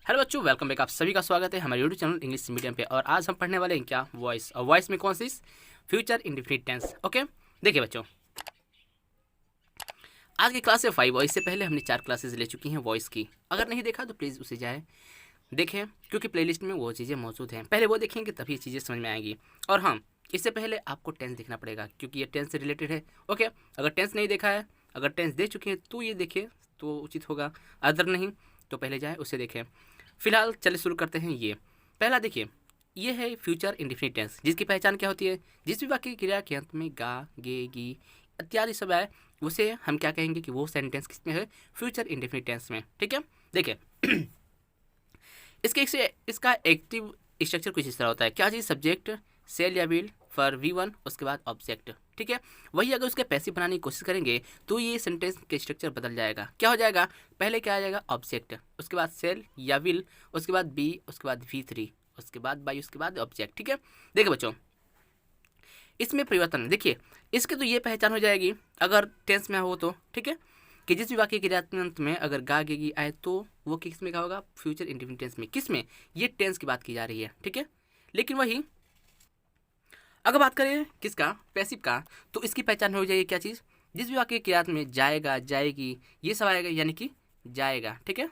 Hello बच्चों, welcome back. आप सभी का स्वागत है हमारे यूट्यूब चैनल इंग्लिश मीडियम पे। और आज हम पढ़ने वाले हैं क्या, वॉइस। और वॉइस में कौन सी, फ्यूचर इंडेफिनिट टेंस। ओके, देखिए बच्चों, आज की क्लास है 5 और इससे पहले हमने 4 क्लासेस ले चुकी हैं वॉइस की। अगर नहीं देखा तो प्लीज़ उसे जाए देखें, क्योंकि प्लेलिस्ट में वो चीज़ें मौजूद हैं। पहले वो देखेंगे तभी चीज़ें समझ में आएंगी। और हाँ, इससे पहले आपको टेंस देखना पड़ेगा क्योंकि ये टेंस से रिलेटेड है। ओके, अगर टेंस नहीं देखा है, अगर टेंस दे चुके हैं तो ये देखें तो उचित होगा, अदर नहीं तो पहले जाए उसे देखें। फिलहाल चलिए शुरू करते हैं। ये पहला देखिए, ये है फ्यूचर इंडेफिनिट टेंस, जिसकी पहचान क्या होती है। जिस भी वाक्य की क्रिया के अंत में गा, गे, गी इत्यादि सब आए उसे हम क्या कहेंगे कि वो सेंटेंस किसमें है, फ्यूचर इंडेफिनिट टेंस में। ठीक है, देखिए इसका एक्टिव स्ट्रक्चर कुछ इस तरह होता है। क्या चीज़, सब्जेक्ट, सेल या विल, फॉर V1, उसके बाद ऑब्जेक्ट। ठीक है, वही अगर उसके पैसिव बनाने की कोशिश करेंगे तो ये सेंटेंस के स्ट्रक्चर बदल जाएगा। क्या हो जाएगा, पहले क्या आ जाएगा, ऑब्जेक्ट, उसके बाद सेल या विल, उसके बाद बी, उसके बाद V3, उसके बाद बाई, उसके बाद ऑब्जेक्ट। ठीक है, देखिए बच्चों, इसमें परिवर्तन देखिए, इसके तो ये पहचान हो जाएगी अगर टेंस में हो तो। ठीक है, कि जिस भी वाक्य क्रियात्मक में अगर गा, गेगी आए तो वो किस में क्या होगा, फ्यूचर इंडेफिनिट टेंस में। किस में, ये टेंस की बात की जा रही है। ठीक है, लेकिन वही अगर बात करें किसका, पैसिव का, तो इसकी पहचान हो जाएगी क्या चीज़, जिस भी वाक्य क्रियात में जाएगा, जाएगी, ये सब आएगा, यानी कि जाएगा। ठीक है,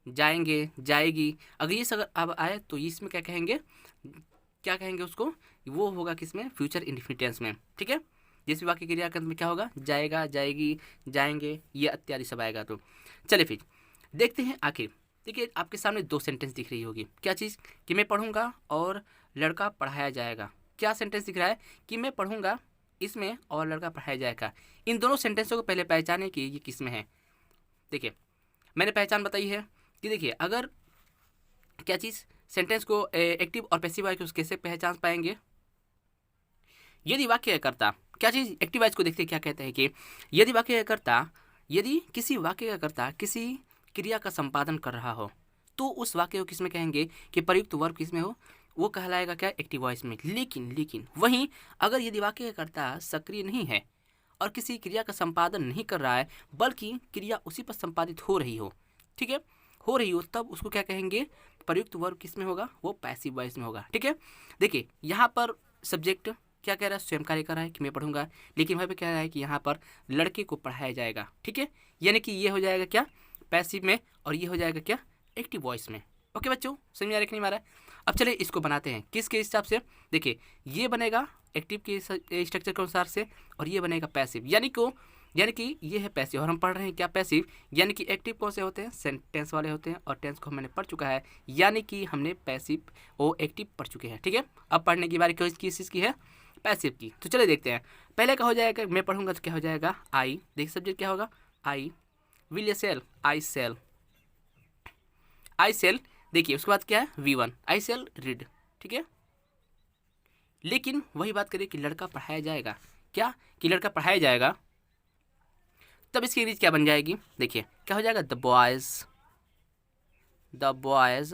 जाएंगे, जाएगी, अगर ये सब अब आए तो इसमें क्या कहेंगे, क्या कहेंगे उसको, वो होगा किसमें, फ्यूचर इंडेफिनिट टेंस में। ठीक है, जिस भी वाक्य क्रिया में क्या होगा, जाएगा, जाएगी, जाएंगे, ये इत्यादि सब आएगा। तो चलिए फिर देखते हैं आखिर। देखिए आपके सामने 2 सेंटेंस दिख रही होगी। क्या चीज़, कि मैं पढ़ूंगा और लड़का पढ़ाया जाएगा। क्या सेंटेंस दिख रहा है, कि मैं पढ़ूंगा इसमें और लड़का पढ़ाया जाएगा। इन दोनों सेंटेंसों को पहले पहचाने कि ये किस में है। देखिए मैंने पहचान बताई है कि देखिए अगर क्या चीज़, सेंटेंस को एक्टिव और पैसिव वॉइस को कैसे पहचान पाएंगे, यदि वाक्य करता, क्या चीज़, एक्टिव वॉइस को देखते क्या कहते हैं कि यदि वाक्य करता, यदि किसी वाक्य का कर्ता किसी क्रिया का संपादन कर रहा हो तो उस वाक्य को किसमें कहेंगे कि प्रयुक्त वर्ब किसमें हो, वो कहलाएगा क्या, एक्टिव वॉइस में। लेकिन वहीं अगर यदि वाक्य का कर्ता सक्रिय नहीं है और किसी क्रिया का संपादन नहीं कर रहा है बल्कि क्रिया उसी पर संपादित हो रही हो, ठीक है, हो रही हो, तब उसको क्या कहेंगे, प्रयुक्त वर्ब किसमें होगा, वो पैसिव वॉइस में होगा। ठीक है, देखिए यहाँ पर सब्जेक्ट क्या कह रहा है, स्वयं कार्य कर रहा है कि मैं पढ़ूंगा, लेकिन वहाँ पे कह रहा है कि यहाँ पर लड़के को पढ़ाया जाएगा। ठीक है, यानी कि ये हो जाएगा क्या, पैसिव में, और ये हो जाएगा क्या, एक्टिव वॉइस में। ओके बच्चों, समझ में आ रहा है कि नहीं आ रहा है। अब चलिए इसको बनाते हैं किसके हिसाब से। देखिए ये बनेगा एक्टिव के स्ट्रक्चर के अनुसार से और ये बनेगा पैसिव, यानी कि ये है पैसिव और हम पढ़ रहे हैं क्या, पैसिव। यानी कि एक्टिव कौन से होते हैं, सेंटेंस वाले होते हैं, और टेंस को हमने पढ़ चुका है, यानी कि हमने पैसिव और एक्टिव पढ़ चुके हैं। ठीक है, अब पढ़ने की बारी किस चीज़ की है, पैसिव की। तो चलिए देखते हैं, पहले का हो जाएगा मैं पढ़ूंगा तो क्या हो जाएगा, आई। देखिए सब्जेक्ट क्या होगा, आई, विल या सेल, आई सेल, आई सेल। देखिए उसके बाद क्या है, V1, आई सेल रीड। ठीक है, लेकिन वही बात करें कि लड़का पढ़ाया जाएगा, क्या कि लड़का पढ़ाया जाएगा, तब इसकी इंग्लिश क्या बन जाएगी, देखिए क्या हो जाएगा, द बॉयज, द बॉयज,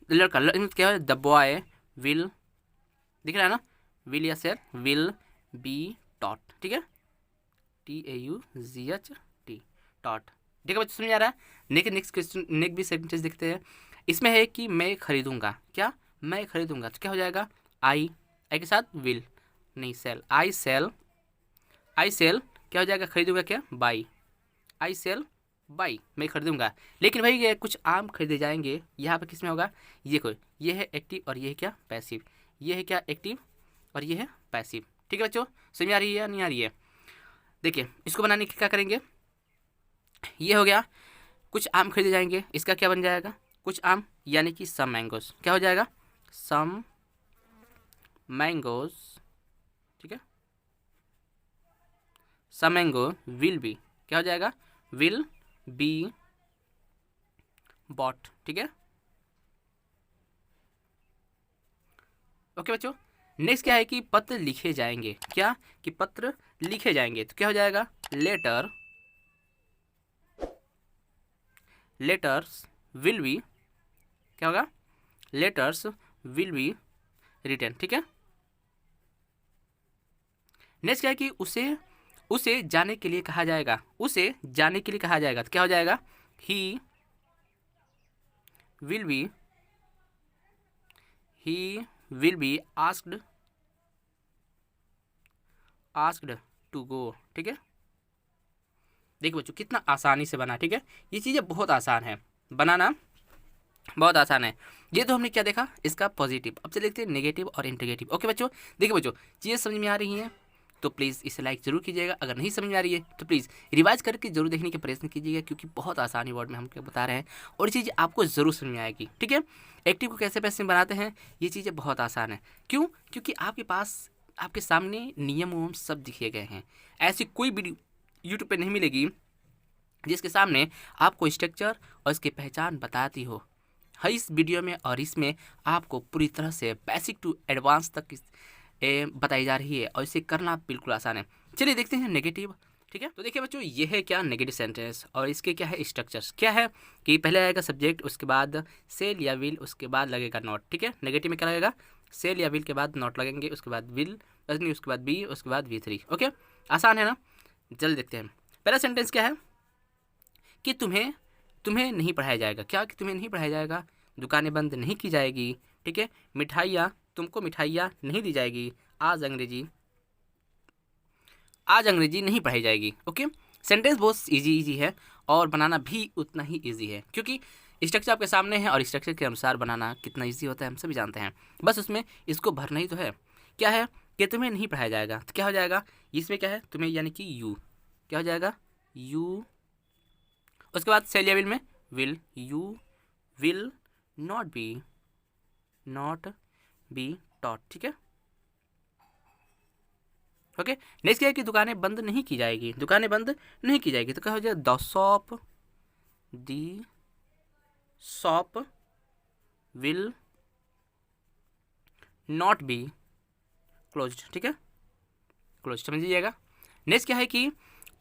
लड़का क्या है, द बॉय विल, दिख रहा है ना, विल या सेल, विल बी टॉट। ठीक है, TAUGH टॉट। ठीक है बच्चों, समझ आ रहा है। नेक्स्ट क्वेश्चन, नेक्स्ट भी सेंटेंस देखते हैं। इसमें है कि मैं खरीदूंगा, क्या, मैं खरीदूंगा, तो क्या हो जाएगा, आई के साथ विल, नहीं सेल, आई सेल, आई सेल क्या हो जाएगा, खरीदूंगा, क्या, बाई, आई सेल बाई, मैं खरीदूंगा। लेकिन भाई ये कुछ आम खरीदे जाएंगे, यहाँ पे किस में होगा, ये है एक्टिव और ये है क्या, पैसिव, ये है क्या, एक्टिव और ये है पैसिव। ठीक है बच्चों, समझ आ रही है या नहीं आ रही है। देखिए इसको बनाने के क्या करेंगे, ये हो गया, कुछ आम खरीदे जाएंगे, इसका क्या बन जाएगा, कुछ आम, यानी कि सम मैंगोज, क्या हो जाएगा, सम मैंगोज। ठीक है, सम मैंगो विल बी, क्या हो जाएगा, विल बी बॉट। ठीक है, ओके बच्चों, नेक्स्ट क्या है कि पत्र लिखे जाएंगे, क्या कि पत्र लिखे जाएंगे, तो क्या हो जाएगा, लेटर, लेटर्स विल बी, क्या होगा, लेटर्स विल बी रिटन। ठीक है, नेक्स्ट क्या है कि उसे उसे जाने के लिए कहा जाएगा, उसे जाने के लिए कहा जाएगा, तो क्या हो जाएगा, he will be asked to go. ठीक है, देखो बच्चों कितना आसानी से बना। ठीक है, ये चीज़ें बहुत आसान है, बनाना बहुत आसान है। ये तो हमने क्या देखा, इसका पॉजिटिव। अब चले देखते हैं नेगेटिव और इंटीग्रेटिव। ओके बच्चों, देखिए बच्चों चीज़ें समझ में आ रही हैं तो प्लीज़ इसे लाइक जरूर कीजिएगा। अगर नहीं समझ में आ रही है तो प्लीज़ रिवाइज करके जरूर देखने का प्रयत्न कीजिएगा, क्योंकि बहुत आसानी वर्ड में हम क्या बता रहे हैं और ये चीज़ आपको ज़रूर समझ में आएगी। ठीक है, एक्टिव को कैसे पैसे बनाते हैं, ये चीज़ें बहुत आसान है। क्यों? क्योंकि आपके पास आपके सामने नियम एवं सब दिखे गए हैं। ऐसी कोई वीडियो यूट्यूब पर नहीं मिलेगी जिसके सामने आपको स्ट्रक्चर और इसकी पहचान बताती हो। हर इस वीडियो में और इसमें आपको पूरी तरह से बेसिक टू एडवांस तक बताई जा रही है और इसे करना बिल्कुल आसान है। चलिए देखते हैं नेगेटिव। ठीक है, तो देखिए बच्चों ये है क्या नेगेटिव सेंटेंस और इसके क्या है स्ट्रक्चर्स। क्या है कि पहले आएगा सब्जेक्ट, उसके बाद सेल या विल, उसके बाद लगेगा नॉट। ठीक है, नेगेटिव में क्या लगेगा, सेल या विल के बाद नॉट लगेंगे, उसके बाद विल, उसके बाद बी, उसके बाद V3। ओके, आसान है ना। जल्दी देखते हैं। पहला सेंटेंस क्या है कि तुम्हें नहीं पढ़ाया जाएगा। क्या कि तुम्हें नहीं पढ़ाया जाएगा, दुकानें बंद नहीं की जाएगी। ठीक है, मिठाइयाँ, तुमको मिठाइयाँ नहीं दी जाएगी। आज अंग्रेजी नहीं पढ़ाई जाएगी। ओके, सेंटेंस बहुत इजी है और बनाना भी उतना ही इजी है, क्योंकि स्ट्रक्चर आपके सामने है और स्ट्रक्चर के अनुसार बनाना कितना इजी होता है हम सभी जानते हैं। बस उसमें इसको भरना ही तो है। क्या है कि तुम्हें नहीं पढ़ाया जाएगा, तो क्या हो जाएगा इसमें, क्या है तुम्हें यानी कि यू, क्या हो जाएगा यू। उसके बाद सेल या विल में will, you will not be taught. ठीक है, ओके। नेक्स्ट क्या है कि दुकानें बंद नहीं की जाएगी, दुकानें बंद नहीं की जाएगी, तो क्या हो जाएगा the shop will not be closed. ठीक है, क्लोज समझ लीजिएगा। नेक्स्ट क्या है कि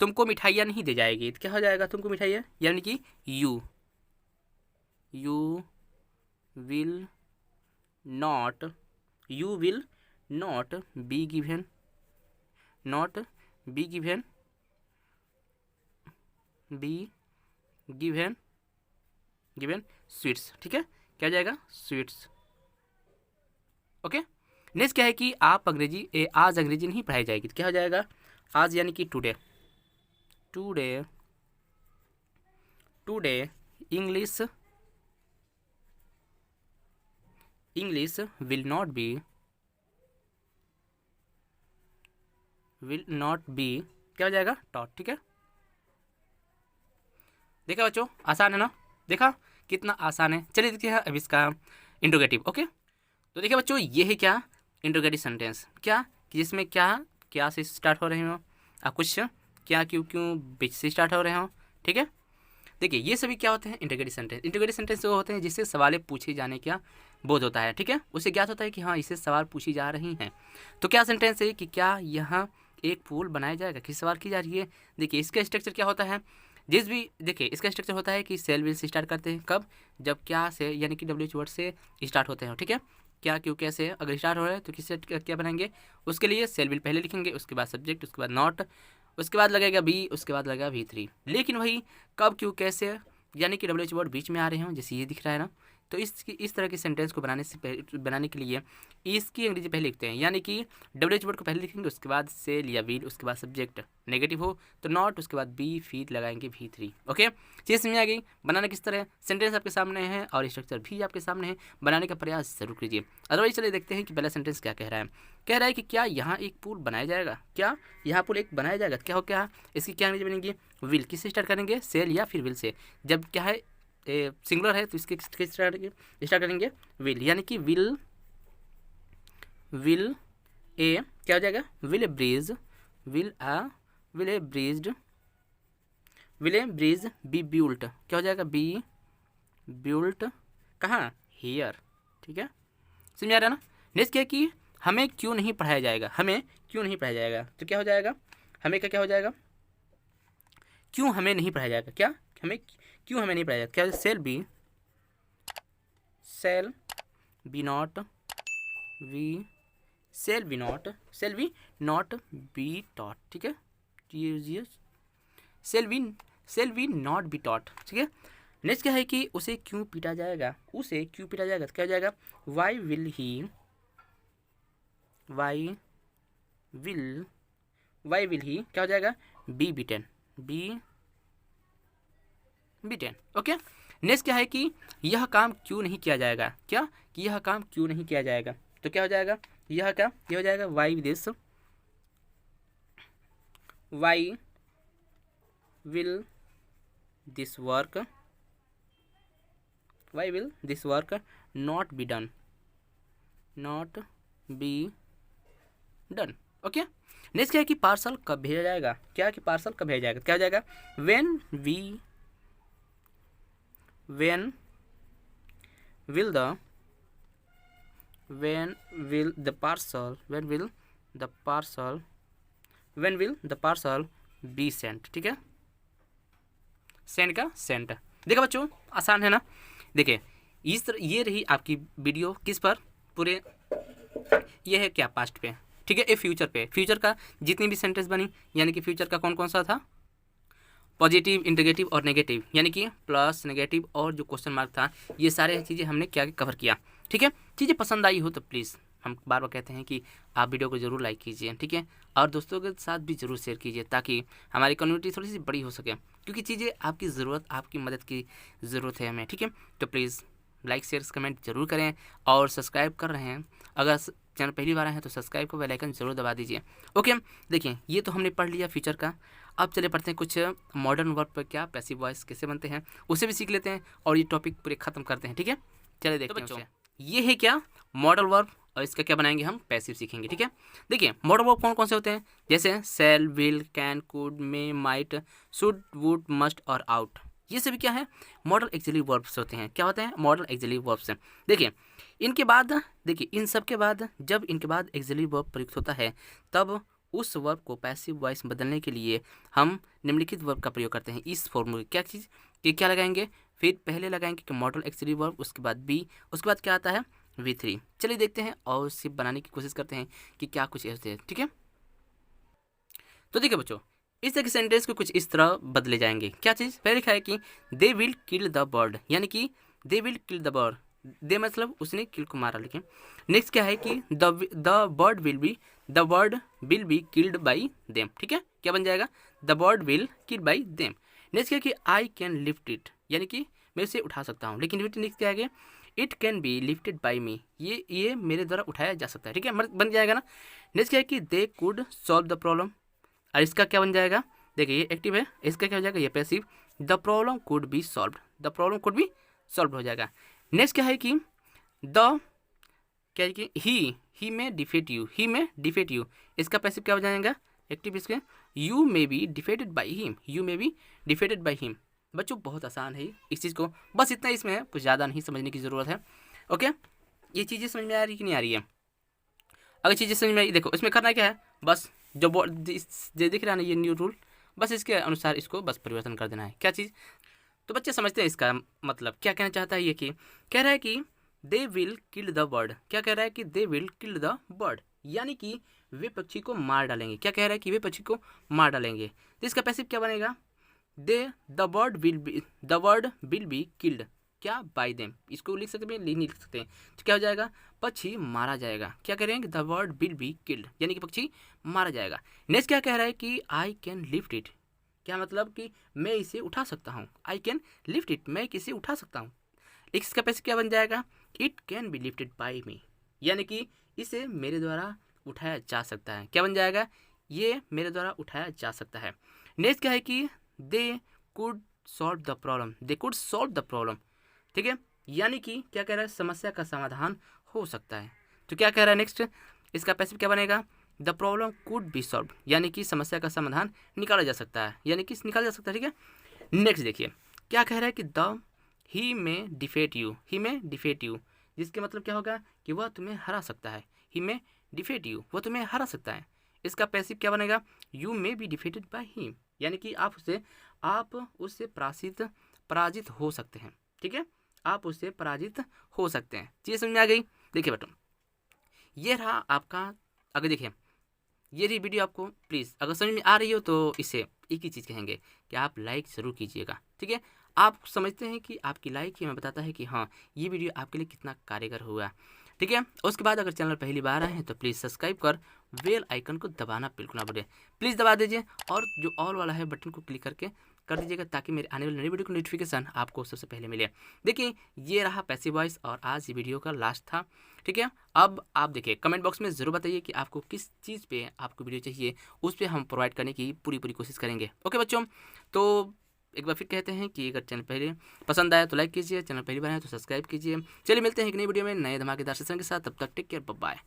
तुमको मिठाइयाँ नहीं दी जाएगी, तो क्या हो जाएगा तुमको मिठाइयाँ यानी कि you will not be given sweets. ठीक है, क्या हो जाएगा स्वीट्स। ओके, नेक्स्ट क्या है कि आप आज अंग्रेजी नहीं पढ़ाई जाएगी, तो क्या हो जाएगा आज यानी कि today English will not be क्या हो जाएगा टॉट। ठीक है, देखा बच्चों आसान है ना, देखा कितना आसान है। चलिए देखते हैं अब इसका इंट्रोगेटिव। ओके, तो देखिए बच्चों ये है क्या इंट्रोगेटिव सेंटेंस, क्या कि जिसमें क्या से स्टार्ट हो रहे हो आप, कुछ क्या क्यों बीच से स्टार्ट हो रहे हो। ठीक है, देखिए ये सभी क्या होते हैं इंट्रोगेटिव सेंटेंस। इंट्रोगेटिव सेंटेंस वो होते हैं जिससे सवालें पूछे जाने का बोध होता है। ठीक है, उसे ज्ञात होता है कि हाँ इससे सवाल पूछी जा रही हैं। तो क्या सेंटेंस है कि क्या यहाँ एक पुल बनाया जाएगा, किस सवाल की जा रही है। देखिए इसका स्ट्रक्चर क्या होता है, देखिए इसका स्ट्रक्चर होता है कि सेल विल से स्टार्ट करते हैं, कब, जब क्या से यानी कि WH वर्ड से स्टार्ट होते हैं। ठीक है, क्या क्यों कैसे अगर स्टार्ट हो रहा है तो किससे क्या बनाएंगे, उसके लिए सेल विल पहले लिखेंगे, उसके बाद सब्जेक्ट, उसके बाद नॉट, उसके बाद लगेगा बी, उसके बाद लगेगा V3। लेकिन वही कब क्यों कैसे यानी कि WH वर्ड बीच में आ रहे हों, जैसे ये दिख रहा है ना, तो इस तरह के सेंटेंस को बनाने के लिए इसकी अंग्रेजी पहले लिखते हैं, यानी कि WH वर्ड को पहले लिखेंगे, उसके बाद सेल या विल, उसके बाद सब्जेक्ट, नेगेटिव हो तो नॉट, उसके बाद बी, फिर लगाएंगे V3। ओके, चीज़ समझ आ गई। बनाना किस तरह, सेंटेंस आपके सामने है और स्ट्रक्चर भी आपके सामने है, बनाने का प्रयास जरूर कीजिए। अदरवाइज चलिए देखते हैं कि पहला सेंटेंस क्या कह रहा है। कह रहा है कि क्या यहाँ एक पुल बनाया जाएगा, क्या यहाँ पुल एक बनाया जाएगा, क्या हो क्या इसकी क्या अंग्रेजी बनेगी विल, किससे स्टार्ट करेंगे सेल या फिर विल से, जब क्या है सिंगुलर है तो इसके स्टार्ट करेंगे विल, यानी कि विल ए क्या हो जाएगा will A bridge be built, क्या हो जाएगा बी बिल्ट कहाँ हियर। ठीक है, समझ आ रहा है ना। नेक्स्ट क्या है कि हमें क्यों नहीं पढ़ाया जाएगा, तो क्या हो जाएगा हमें क्या हो जाएगा क्यों हमें नहीं पढ़ाया जाएगा, क्या हमें क्यों हमें नहीं पढ़ाया जाएगा, क्या shall be not be taught. ठीक है, shall shall we not be taught, ठीक है। नेक्स्ट क्या है कि उसे क्यों पीटा जाएगा, उसे क्यों पीटा जाएगा, तो क्या हो जाएगा वाई विल ही क्या हो जाएगा बी बीटेन, ओके। नेक्स्ट क्या है कि यह काम क्यों नहीं किया जाएगा, क्या कि यह काम क्यों नहीं किया जाएगा, तो क्या हो जाएगा यह क्या ये हो जाएगा why will this work not be done, okay. Next क्या है कि पार्सल कब भेजा जाएगा, क्या कि पार्सल कब भेजा जाएगा, क्या हो जाएगा when will the parcel be sent, ठीक है। सेंड का सेंट, देखा बच्चों आसान है ना। देखिए इस तरह ये रही आपकी वीडियो किस पर, पूरे ये है क्या पास्ट पे, ठीक है। ये फ्यूचर पे, फ्यूचर का जितनी भी सेंटेंस बनी, यानी कि फ्यूचर का कौन कौन सा था, पॉजिटिव, इंटीग्रेटिव और नेगेटिव, यानी कि प्लस नेगेटिव और जो क्वेश्चन मार्क था, ये सारे चीज़ें हमने क्या कवर किया, ठीक है। चीज़ें पसंद आई हो तो प्लीज़, हम बार बार कहते हैं कि आप वीडियो को जरूर लाइक कीजिए, ठीक है, और दोस्तों के साथ भी जरूर शेयर कीजिए ताकि हमारी कम्युनिटी थोड़ी सी बड़ी हो सके, क्योंकि चीज़ें आपकी ज़रूरत, आपकी मदद की ज़रूरत है हमें, ठीक है। तो प्लीज़ लाइक शेयर कमेंट जरूर करें, और सब्सक्राइब कर रहे हैं अगर चैनल पहली बार आए हैं तो सब्सक्राइब को बेल आइकन जरूर दबा दीजिए, ओके। देखिए ये तो हमने पढ़ लिया फ्यूचर का, अब चले पढ़ते हैं कुछ मॉडर्न वर्ब पर क्या पैसिव वॉइस कैसे बनते हैं, उसे भी सीख लेते हैं और ये टॉपिक पूरे खत्म करते हैं, ठीक है। चले देखते हैं बच्चों, ये है क्या मॉडल वर्ब, और इसका क्या बनाएंगे हम पैसिव सीखेंगे, ठीक है। देखिए मॉडल वर्ब कौन कौन से होते हैं, जैसे shall, will, can, could, may, might, should, would, must और आउट, ये सभी क्या है मॉडल एक्सिलरी वर्ब्स होते हैं। क्या होते हैं मॉडल एक्सिलरी वर्ब्स। देखिए इनके बाद, देखिए इन सब के बाद जब इनके बाद एक्सिलरी वर्ब प्रयुक्त होता है तब उस वर्ब को पैसिव वॉइस बदलने के लिए हम निम्नलिखित वर्ब का प्रयोग करते हैं। इस फॉर्मूले क्या चीज़ कि क्या लगाएंगे, फिर पहले लगाएंगे कि मॉडल एक्सिलरी वर्ब, उसके बाद बी, उसके बाद क्या आता है V3। चलिए देखते हैं और उसे बनाने की कोशिश करते हैं कि क्या कुछ ऐसे है, ठीक है। तो देखिए बच्चों इस तरह के सेंटेंस को कुछ इस तरह बदले जाएंगे। क्या चीज़ पहले लिखा है कि they will kill the bird, यानी कि they will kill the bird, they मतलब उसने किल को मारा, लेकिन नेक्स्ट क्या है कि the bird will be killed by them, ठीक है। क्या बन जाएगा the bird will kill by them. Next क्या है कि आई कैन लिफ्ट इट, यानी कि मैं इसे उठा सकता हूँ, लेकिन नेक्स्ट क्या है it can be lifted by me, ये मेरे द्वारा उठाया जा सकता है, ठीक है, बन जाएगा ना। नेक्स्ट क्या है कि they could solve the problem, और इसका क्या बन जाएगा, देखिए ये एक्टिव है, इसका क्या हो जाएगा ये passive, the problem could be solve हो जाएगा। नेक्स्ट क्या है कि द क्या है कि ही में डिफेट यू, इसका पैसिव क्या हो जाएगा एक्टिव, इसके you may be defeated by him. बच्चों बहुत आसान है इस चीज़ को, बस इतना इसमें है, कुछ ज़्यादा नहीं समझने की ज़रूरत है, ओके। ये चीज़ें समझ में आ रही कि नहीं आ रही है, अगर चीज़ें समझ में आई देखो इसमें करना क्या है, बस जो दिख रहा है ना ये न्यू रूल, बस इसके अनुसार इसको बस परिवर्तन कर देना है। क्या चीज़, तो बच्चे समझते हैं इसका मतलब क्या कहना चाहता है, ये कि कह रहा है कि they will kill the bird, क्या कह रहा है कि they will kill the bird, यानी कि वे पक्षी को मार डालेंगे। क्या कह रहा है कि वे पक्षी को मार डालेंगे, तो इसका पैसिव क्या बनेगा the bird will be killed क्या बाय देम, इसको लिख सकते हैं नहीं लिख सकते हैं, तो क्या हो जाएगा पक्षी मारा जाएगा। क्या कह रहे हैं the bird will be killed, यानी कि पक्षी मारा जाएगा। नेक्स्ट क्या कह रहा है कि आई कैन लिफ्ट इट, क्या मतलब कि मैं इसे उठा सकता हूँ, आई कैन लिफ्ट इट, मैं इसे उठा सकता हूँ। इसका पैसे क्या बन जाएगा it can be lifted by me, यानी कि इसे मेरे द्वारा उठाया जा सकता है। क्या बन जाएगा ये मेरे द्वारा उठाया जा सकता है। नेक्स्ट क्या है कि they could solve the problem, ठीक है, यानी कि क्या कह रहा है समस्या का समाधान हो सकता है। तो क्या कह रहा है नेक्स्ट, इसका पैसिव क्या बनेगा the problem could be solve, यानी कि समस्या का समाधान निकाला जा सकता है, यानी कि निकाला जा सकता है, ठीक है। नेक्स्ट देखिए क्या कह रहा है कि द ही में डिफेट यू, जिसके मतलब क्या होगा कि वह तुम्हें हरा सकता है, ही में डिफेट यू, वह तुम्हें हरा सकता है। इसका पैसिव क्या बनेगा यू में बी डिफेटेड बाय हिम, यानी कि आप उससे पराजित हो सकते हैं, ठीक है, आप उससे पराजित हो सकते हैं। चीज़ समझ में आ गई। देखिए बेटो ये रहा आपका, अगर देखिए ये रही वीडियो, आपको प्लीज़ अगर समझ में आ रही हो तो इसे एक ही चीज़ कहेंगे कि आप लाइक ज़रूर कीजिएगा, ठीक है। आप समझते हैं कि आपकी लाइक ही हमें बताता है कि हाँ, ये वीडियो आपके लिए कितना कारगर हुआ, ठीक है। उसके बाद अगर चैनल पहली बार आए हैं तो प्लीज़ सब्सक्राइब कर बेल आइकन को दबाना बिल्कुल ना भूलें, प्लीज़ दबा दीजिए। और जो ऑल वाला है बटन को क्लिक करके कर दीजिएगा ताकि मेरे आने वाली नई वीडियो की नोटिफिकेशन आपको सबसे पहले मिले। देखिए, ये रहा पैसिव वॉइस और आज ये वीडियो का लास्ट था, ठीक है। अब आप देखिए कमेंट बॉक्स में ज़रूर बताइए कि आपको किस चीज़ पे आपको वीडियो चाहिए, उस पर हम प्रोवाइड करने की पूरी कोशिश करेंगे। ओके बच्चों, तो एक बार फिर कहते हैं कि अगर चैनल पहले पसंद आया तो लाइक कीजिए, चैनल पहली बार है तो सब्सक्राइब कीजिए। चलिए मिलते हैं एक नई वीडियो में नए धमाकेदार सेशन के साथ, तब तक टेक केयर, बाय बाय।